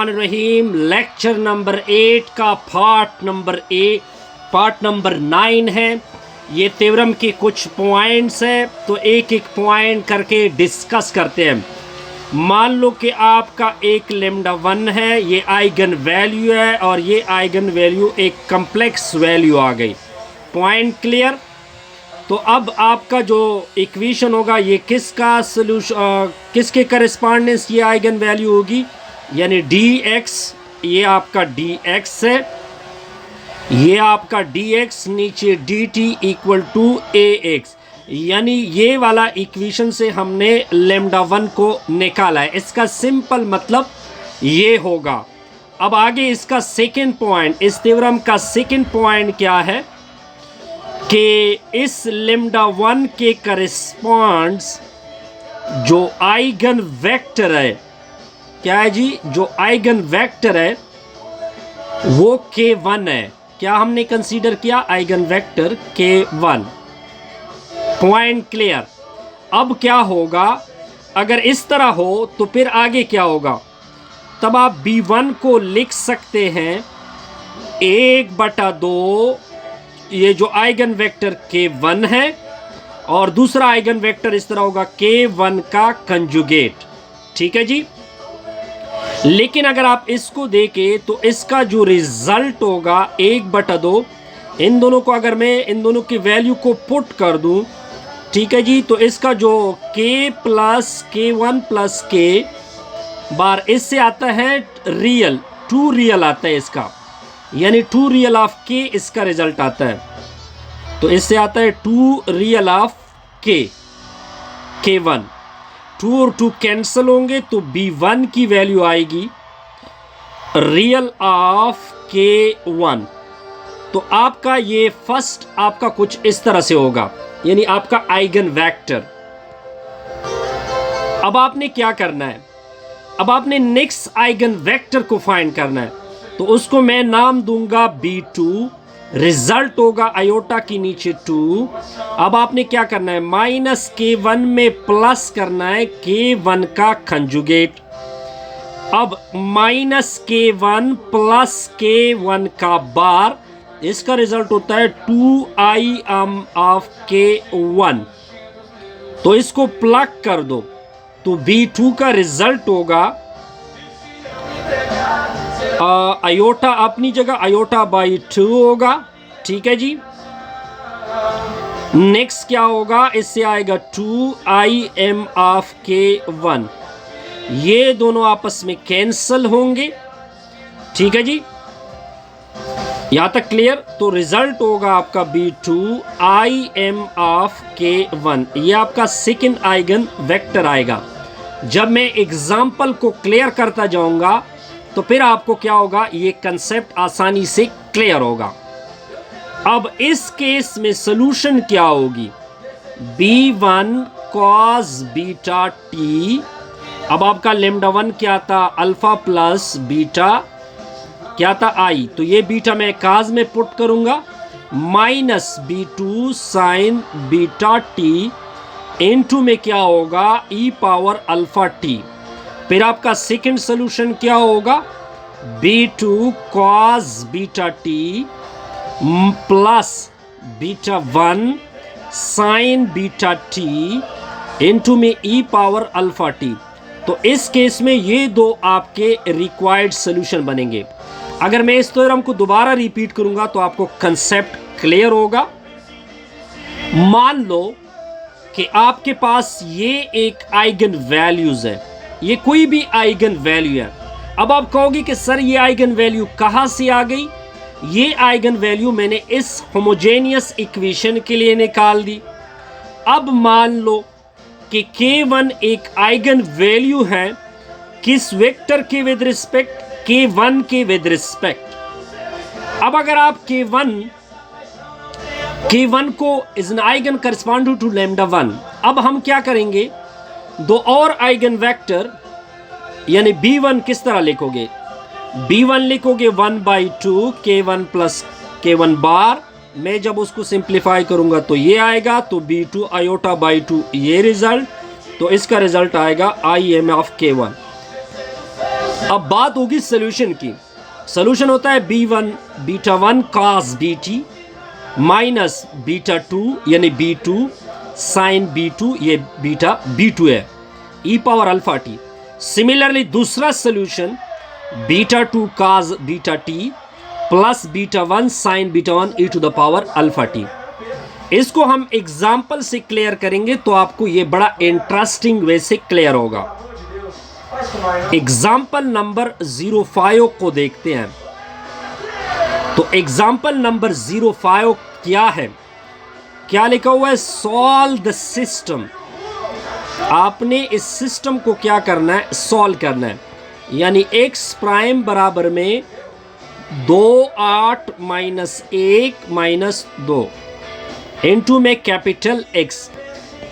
रहीम lecture number 8 का part number 9 है। ये थ्योरम के कुछ पॉइंट्स हैं, तो एक एक पॉइंट करके डिस्कस करते हैं। मान लो कि आपका एक लेमडा 1 है, ये आइगन वैल्यू है और ये आइगन वैल्यू एक कम्प्लेक्स वैल्यू आ गई। Point clear? तो अब आपका जो इक्वेशन होगा ये किसका सॉल्यूशन, किसके करस्पॉन्डेंस ये आइगन वैल्यू होगी, यानी dx, ये आपका dx है, ये आपका dx, नीचे dt इक्वल टू ax, यानी ये वाला इक्वेशन से हमने लेमडा 1 को निकाला है। इसका सिंपल मतलब ये होगा। अब आगे इसका सेकंड पॉइंट, इस थ्योरम का सेकंड पॉइंट क्या है कि इस लेमडा 1 के करस्पॉन्ड्स जो आइगन वेक्टर है, क्या है जी, जो आइगन वेक्टर है वो k1 है। क्या हमने कंसीडर किया? Eigen vector k1। Point clear? अब क्या होगा, अगर इस तरह हो तो फिर आगे क्या होगा, तब आप b1 को लिख सकते हैं 1/2, ये जो आइगन वेक्टर k1 है, और दूसरा आइगन वेक्टर इस तरह होगा k1 का कंजुगेट। ठीक है जी। लेकिन अगर आप इसको देखें तो इसका जो रिजल्ट होगा 1/2, इन दोनों को अगर मैं इन दोनों की वैल्यू को पुट कर दूं, ठीक है जी, तो इसका जो k plus k1 plus k बार इससे आता है रियल, 2 रियल आता है इसका, यानी 2 रियल ऑफ k इसका रिजल्ट आता है। तो इससे आता है 2 रियल ऑफ k1। 2 और 2 कैंसिल होंगे तो b1 की वैल्यू आएगी रियल ऑफ k1। तो आपका ये फर्स्ट आपका कुछ इस तरह से होगा, यानी आपका आइगन वेक्टर। अब आपने क्या करना है, अब आपने नेक्स्ट आइगन वेक्टर को फाइंड करना है, तो उसको मैं नाम दूंगा b2, रिजल्ट होगा आयोटा की नीचे 2। अब आपने क्या करना है, माइनस k1 में प्लस करना है k1 का कंजुगेट। अब माइनस k1 प्लस k1 का बार, इसका रिजल्ट होता है 2i ऑफ k1। तो इसको प्लग कर दो, तो b2 का रिजल्ट होगा आयोटा अपनी जगह आयोटा बाई 2 होगा। ठीक है जी। नेक्स्ट क्या होगा, इससे आएगा 2im ऑफ k1, ये दोनों आपस में कैंसल होंगे। ठीक है जी, यहां तक क्लियर? तो रिजल्ट होगा आपका b2im ऑफ k1, ये आपका सेकंड आइगन वेक्टर आएगा। जब मैं एग्जाम्पल को क्लियर करता जाऊंगा तो फिर आपको क्या होगा, ये कंसेप्ट आसानी से क्लियर होगा। अब इस केस में सॉल्यूशन क्या होगी, b1 cos बीटा t। अब आपका लेमडा 1 क्या था, अल्फा प्लस बीटा क्या था, i, तो ये बीटा मैं काज में पुट करूंगा, minus b2 sign beta t into में क्या होगा, e पावर अल्फा t। फिर आपका सेकंड सॉल्यूशन क्या होगा, b2 cos beta t plus beta 1 sine beta t into में e पावर अल्फा t। तो इस केस में ये दो आपके रिक्वायर्ड सॉल्यूशन बनेंगे। अगर मैं इस थ्योरम को दोबारा रिपीट करूंगा तो आपको कंसेप्ट क्लियर होगा। मान लो कि आपके पास ये एक आइगन वैल्यूज है, ये कोई भी आइगन वैल्यू है। अब आप कहोगे कि सर ये आइगन वैल्यू कहां से आ गई, ये आइगन वैल्यू मैंने इस होमोजेनियस इक्वेशन के लिए निकाल दी। अब मान लो कि k1 एक आइगन वैल्यू है, किस वेक्टर के विद रिस्पेक्ट, k1 के विद रिस्पेक्ट। अब अगर आप k1 को is an eigen corresponding to lambda 1, अब हम क्या करेंगे, दो और आइगन वेक्टर यानी b1 किस तरह लिखोगे, b1 लिखोगे 1/2 k1 प्लस k1 बार। मैं जब उसको सिंप्लीफाई करूंगा तो ये आएगा, तो b2 आयोटा बाई 2 ये रिजल्ट, तो इसका रिजल्ट आएगा im ऑफ k1। अब बात होगी सोल्यूशन की। सोल्यूशन होता है b1 beta 1 cos bt minus beta 2 यानी b2 साइन b2, ये बीटा b2 है, e power alpha t। Similarly दूसरा solution beta 2 cos beta t plus beta 1 sine beta 1 e to the power alpha t। इसको हम example से clear करेंगे तो आपको ये बड़ा इंटरेस्टिंग वे से क्लियर होगा। एग्जाम्पल नंबर 05 को देखते हैं। तो एग्जाम्पल नंबर 05 क्या है, क्या लिखा हुआ है, सॉल्व द सिस्टम। आपने इस सिस्टम को क्या करना है, सॉल्व करना है। यानी x प्राइम बराबर में 2 8 माइनस 1 माइनस 2 इनटू में कैपिटल X,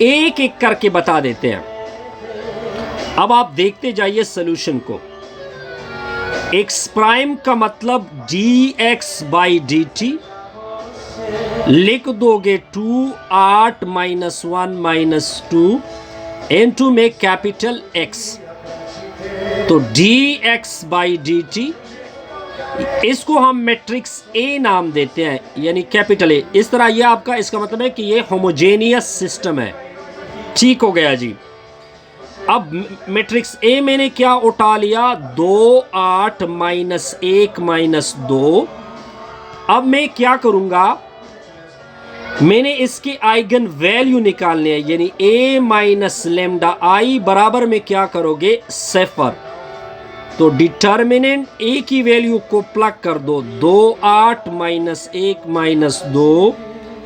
एक एक करके बता देते हैं। अब आप देखते जाइए सॉल्यूशन को। x प्राइम का मतलब dx बाई dt, लिख दोगे 2 8 माइनस 1 माइनस 2 इनटू में कैपिटल X, तो dx बाई dt। इसको हम मैट्रिक्स A नाम देते हैं, यानी कैपिटल A। इस तरह ये आपका, इसका मतलब है कि ये होमोजेनियस सिस्टम है। ठीक हो गया जी। अब मैट्रिक्स A मैंने क्या उठा लिया, 2 8 माइनस 1 माइनस 2। अब मैं क्या करूंगा, मैंने इसके आइगन वैल्यू निकालने हैं, यानी A माइनस लेमडा आई बराबर में क्या करोगे, सेफर। तो डिटर्मिनेंट A की वैल्यू को प्लग कर दो, 2 8 माइनस 1 माइनस 2,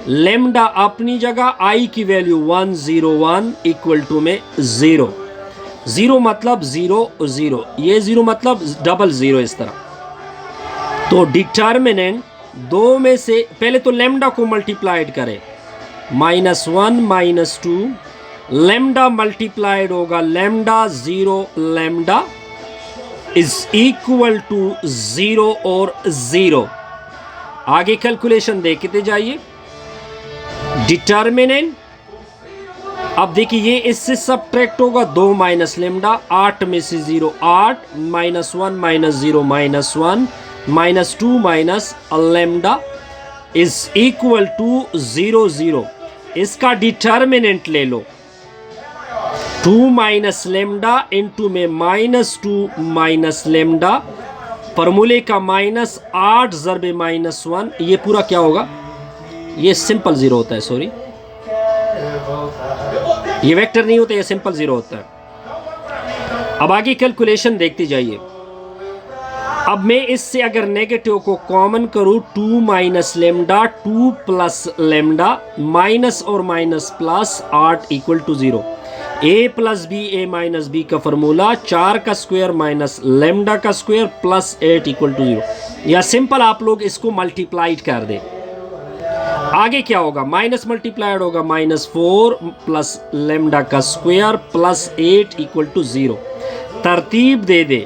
लेमडा अपनी जगह, I की वैल्यू 1 0 1 इक्वल टू में 0। 0 मतलब 0 0, ये 0 मतलब डबल 0, इस तरह। तो डिटर्मिनेंट 2 में से पहले तो लेमडा को मल्टीप्लाइड करें, -1 -2, लेमडा मल्टीप्लाइड होगा lambda 0 lambda is equal to 0 और 0। आगे कैलकुलेशन देखते जाइए। डिटर्मिनेंट, अब देखिए ये इससे सब्ट्रैक्ट होगा, 2 माइनस लेमडा, 8 में से 0 8, -1 minus 0 -1, -2 minus lambda is equal to 0 0। इसका डिटर्मिनेंट ले लो, 2 माइनस लेमडा इंटू में -2 माइनस लेमडा, फॉर्मूले का -8 ज़रबे -1, ये पूरा क्या होगा, ये सिंपल 0 होता है, सॉरी ये वेक्टर नहीं होता, ये सिंपल 0 होता है। अब आगे कैलकुलेशन देखते जाइए। अब मैं इससे अगर नेगेटिव को कॉमन करूं, 2 minus lambda 2 plus lambda, minus और minus plus 8 equal to 0। a plus B, a minus B का फॉर्मूला 4 का स्क्वायर माइनस लेमडा का स्क्वायर प्लस 8 इक्वल टू 0। या सिंपल आप लोग इसको मल्टीप्लाइड कर दें। आगे क्या होगा, माइनस मल्टीप्लाइड होगा, -4 प्लस लेमडा का स्क्वायर प्लस 8 इक्वल टू 0। तरतीब दे दे,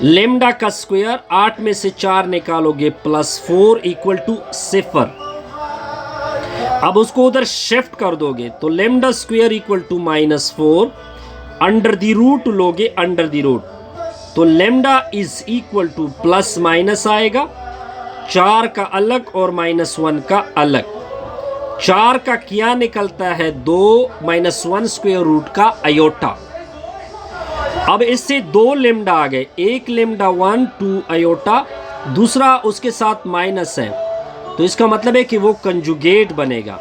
लेमडा का स्क्वायर 8 में से 4 निकालोगे +4 इक्वल टू 0। अब उसको उधर शिफ्ट कर दोगे तो lambda square equal to -4, under the root लोगे, अंडर द रूट, तो lambda is equal to plus minus आएगा, 4 का अलग और -1 का अलग। 4 का क्या निकलता है, 2 -1 स्क्वायर रूट का आयोटा। अब इससे 2 लेमडा आ गए, एक लेमडा 1 2 आयोटा, दूसरा उसके साथ माइनस है, तो इसका मतलब है कि वो कंजुगेट बनेगा।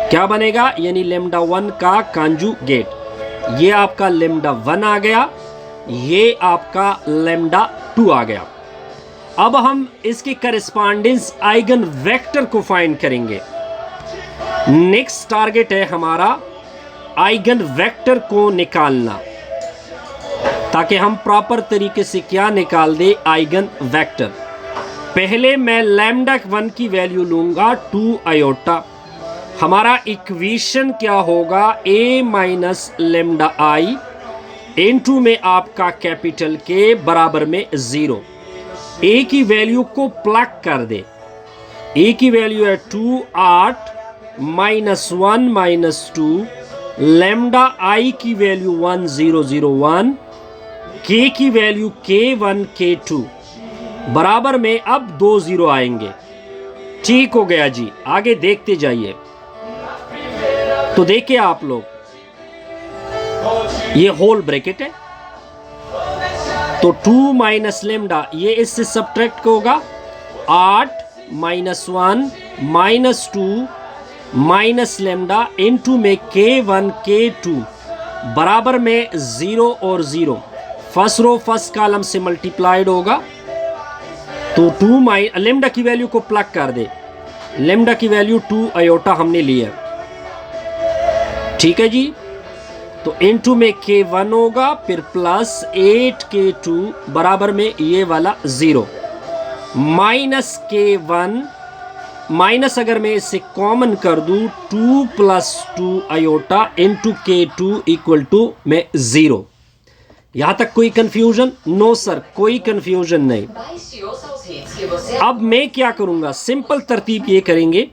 क्या बनेगा, यानी लेमडा 1 का कंजुगेट। ये आपका लेमडा 1 आ गया, ये आपका लेमडा 2 आ गया। अब हम इसके करस्पॉन्डेंस आइगन वेक्टर को फाइंड करेंगे। नेक्स्ट टारगेट है हमारा आइगन वेक्टर को निकालना, ताकि हम प्रॉपर तरीके से क्या निकाल दे, आइगन वेक्टर। पहले मैं लैम्डा 1 की वैल्यू लूंगा 2 आयोटा। हमारा इक्वेशन क्या होगा, a minus lambda I into में आपका कैपिटल के बराबर में 0। a की वैल्यू को प्लग कर दे, a की वैल्यू है 2 8 -1 -2, लेमडा आई की वैल्यू 1 0 0 1, k की वैल्यू k1 k2 बराबर में अब 2 0 आएंगे। ठीक हो गया जी, आगे देखते जाइए। तो देखिए आप लोग, ये होल ब्रैकेट है, तो 2 माइनस लेमडा, ये इससे सब्ट्रैक्ट होगा 8 minus 1 minus 2 minus lambda into में k1 k2 बराबर में 0 और 0, फर्स्ट रो फर्स्ट कॉलम से मल्टीप्लाइड होगा। तो 2 लेमडा की वैल्यू को प्लग कर दे, लेमडा की वैल्यू 2 आयोटा हमने लिया, ठीक है जी। तो इनटू में k1 होगा, फिर प्लस 8 k2 बराबर में ये वाला 0 माइनस k1 माइनस, अगर मैं इसे कॉमन कर दूं 2 plus 2 iota into k2 equal to में 0। यहां तक कोई कंफ्यूजन? नो सर, कोई कंफ्यूजन नहीं। अब मैं क्या करूंगा, सिंपल तरतीब ये करेंगे,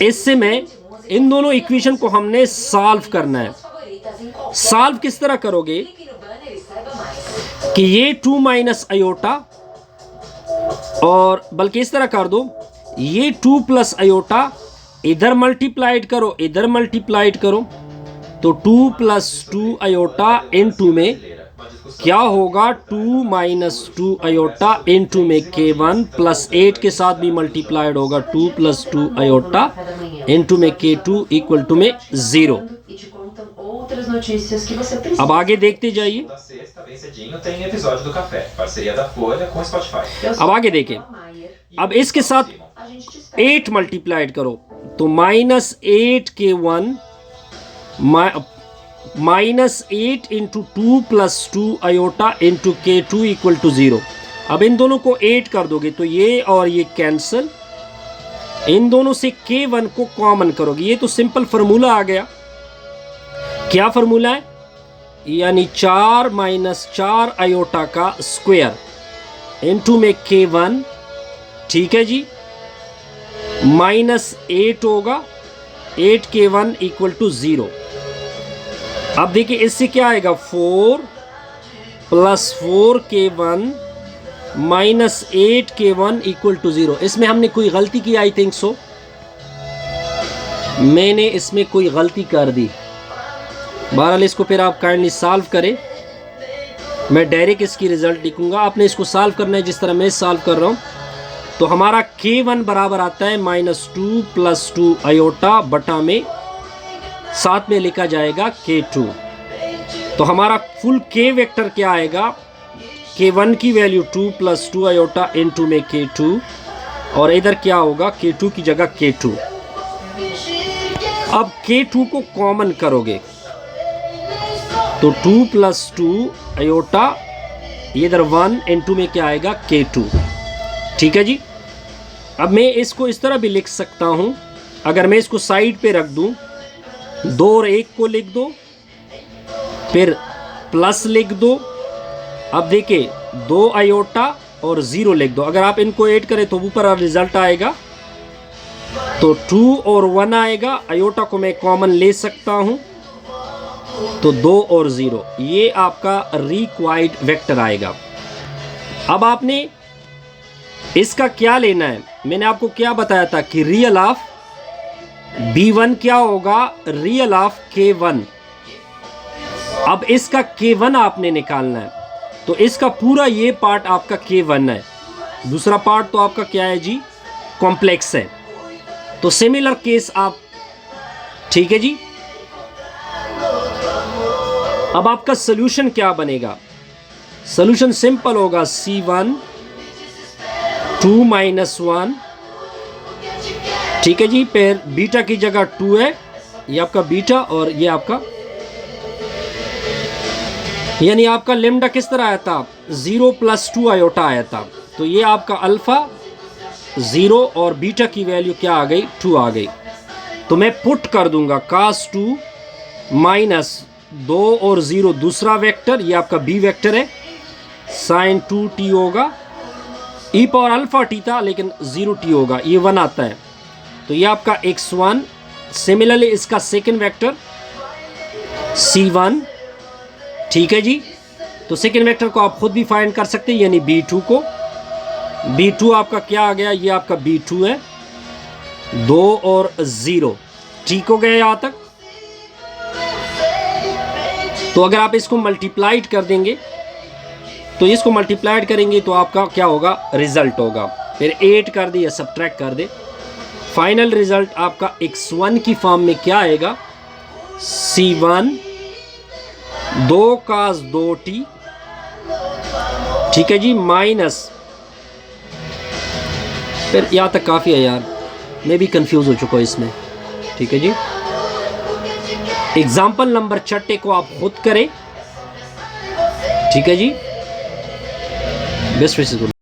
इससे मैं इन दोनों इक्वेशन को हमने सॉल्व करना है। सॉल्व किस तरह करोगे कि ये 2 माइनस आयोटा, और बल्कि इस तरह कर दो, ये 2 प्लस आयोटा इधर मल्टीप्लाइड करो, इधर मल्टीप्लाइड करो, तो 2 प्लस 2 आयोटा इनटू में क्या होगा 2 माइनस 2 आयोटा इनटू में k1 प्लस 8 के साथ भी मल्टीप्लाइड होगा 2 प्लस 2 आयोटा इनटू में k2 इक्वल टू में 0। अब आगे देखते जाइए। अब आगे देखें, अब इसके साथ 8 मल्टीप्लाइड करो, तो minus 8 k1 minus 8 into 2 plus 2 iota into k2 equal to 0। अब इन दोनों को 8 कर दोगे तो ये और ये कैंसिल, इन दोनों से k1 को कॉमन करोगे, ये तो सिंपल फार्मूला आ गया। क्या फार्मूला है? यानी 4 माइनस 4 आयोटा का स्क्वायर इनटू में k1, ठीक है जी, माइनस 8 होगा, 8 k1 इक्वल टू 0। अब देखिए इससे क्या आएगा 4 plus 4 k1 minus 8 k1 equal to 0। इसमें हमने कोई गलती की, आई थिंक सो, मैंने इसमें कोई गलती कर दी। बहरहाल इसको फिर आप काइंडली सॉल्व करें, मैं डायरेक्ट इसकी रिजल्ट लिखूंगा, आपने इसको सॉल्व करना है जिस तरह मैं सॉल्व कर रहा हूं। तो हमारा k1 बराबर आता है माइनस 2 प्लस 2 आयोटा बटा में साथ में लिखा जाएगा k2। तो हमारा फुल k वेक्टर क्या आएगा, k1 की वैल्यू 2 प्लस 2 आयोटा इनटू में k2, और इधर क्या होगा k2 की जगह k2। अब k2 को कॉमन करोगे तो 2 प्लस 2 आयोटा, इधर 1 इनटू में क्या आएगा k2, ठीक है जी। अब मैं इसको इस तरह भी लिख सकता हूं, अगर मैं इसको साइड पे रख दूं, 2 और 1 को लिख दो, फिर प्लस लिख दो। अब देखिए 2 आयोटा और 0 लिख दो, अगर आप इनको ऐड करें तो ऊपर रिजल्ट आएगा, तो 2 और 1 आएगा, आयोटा को मैं कॉमन ले सकता हूं, तो 2 और 0, ये आपका रिक्वायर्ड वेक्टर आएगा। अब आपने इसका क्या लेना है, मैंने आपको क्या बताया था कि रियल ऑफ b1 क्या होगा, रियल ऑफ k1। अब इसका k1 आपने निकालना है, तो इसका पूरा ये पार्ट आपका k1 है, दूसरा पार्ट तो आपका क्या है जी, कॉम्प्लेक्स है। तो सिमिलर केस आप, ठीक है जी। अब आपका सॉल्यूशन क्या बनेगा, सॉल्यूशन सिंपल होगा c1 2 माइनस 1, ठीक है जी, फिर बीटा की जगह 2 है, ये आपका बीटा और ये आपका, यानी आपका लेमडा किस तरह आया था, 0 प्लस 2 आयोटा आया था, तो ये आपका अल्फा 0 और बीटा की वैल्यू क्या आ गई, 2 आ गई। तो मैं पुट कर दूंगा cos 2 माइनस 2 और 0 दूसरा वेक्टर, ये आपका बी वेक्टर है, sin 2t होगा, e पावर अल्फा t था लेकिन 0t होगा, ये 1 आता है, तो ये आपका x1। सिमिलरली इसका सेकंड वेक्टर c1, ठीक है जी, तो सेकेंड वेक्टर को आप खुद भी फाइंड कर सकते हैं, यानी B2 को। B2 आपका क्या आ गया, ये आपका B2 है, 2 और 0। ठीक हो गया यहाँ तक। तो अगर आप इसको मल्टीप्लाइड कर देंगे, तो इसको मल्टीप्लाइड करेंगे तो आपका क्या होगा, रिजल्ट होगा। फिर 8 कर दे या सब्ट्रैक्ट कर दे, फाइनल रिजल्ट आपका x1 की फॉर्म में क्या आएगा, C1 2 cos 2t, ठीक है जी, माइनस, फिर यहाँ तक काफ़ी है यार, मैं भी कंफ्यूज हो चुका हूँ इसमें। ठीक है जी, एग्जाम्पल नंबर 6 को आप खुद करें। ठीक है जी, बेस्ट विशेस।